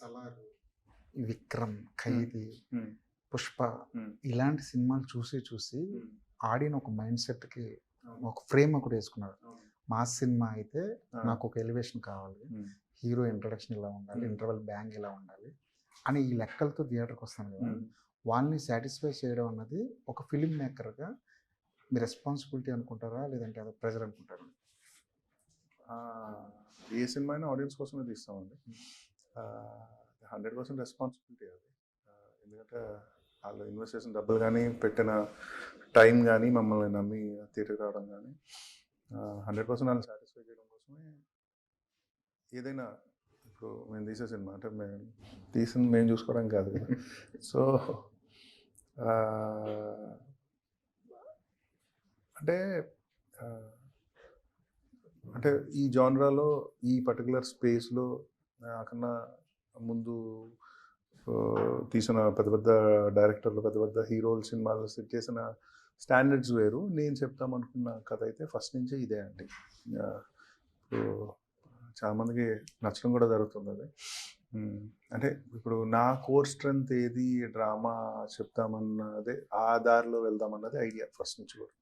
'సలార్', 'విక్రమ్', 'ఖైదీ', హ్మ్. 'పుష్ప' హ్మ్. ఇలాంటి సినిమాలు చూసి హ్మ్. ఆడియన్ ఒక మైండ్ సెట్‌కి అవును. ఒక ఫ్రేమ్ ఒకటి వేసుకున్నాడు. అవును. మాస్ సినిమా అయితే ఆ! నాకు ఒక ఎలివేషన్ కావాలి. హ్మ్. హీరో ఇంట్రడక్షన్ ఇలా ఉండాలి. హ్మ్. ఇంటర్వల్ బ్యాంగ్ ఇలా ఉండాలి. అని ఈ లెక్కలతో థియేటర్‌కి వస్తాను కదా! హ్మ్. వాళ్ళని సాటిస్ఫై చేయడం అన్నది ఒక ఫిల్మ్ మేకర్‌గా మీ రెస్పాన్సిబిలిటీ అనుకుంటారా? లేదంటే అదో ప్రెషర్ అనుకుంటారా? ఏ సినిమా అయినా ఆడియన్స్ కోసమే తీస్తామండి. 100% రెస్పాన్సిబిలిటీ అది. ఎందుకంటే వాళ్ళు ఇన్వెస్ట్ చేసిన డబ్బులు కానీ, పెట్టిన టైం కానీ, మమ్మల్ని నమ్మి థియేటర్‌కి రావడం కానీ 100% వాళ్ళని సాటిస్ఫై చేయడం కోసమే ఏదైనా. ఇప్పుడు మేము తీసే సినిమా అంటే తీసింది మేము చూసుకోవడం కాదు కదా. సో అంటే ఆహ్, అంటే ఈ జానరాలో ఈ పర్టికులర్ స్పేస్‌లో నాకన్నా ముందు తీసిన పెద్ద పెద్ద డైరెక్టర్లు, పెద్ద పెద్ద హీరోలు సినిమాలు సెట్ చేసిన స్టాండర్డ్స్ వేరు. నేను చెప్తామనుకున్న కథ అయితే ఫస్ట్ నుంచే ఇదే అండి. ఇప్పుడు చాలామందికి నచ్చడం కూడా జరుగుతుంది అది. అంటే ఇప్పుడు నా కోర్ స్ట్రెంగ్త్ ఏది, డ్రామా చెప్తామన్నదే ఆ దారిలో వెళ్దామన్నది ఐడియా ఫస్ట్ నుంచి కూడా.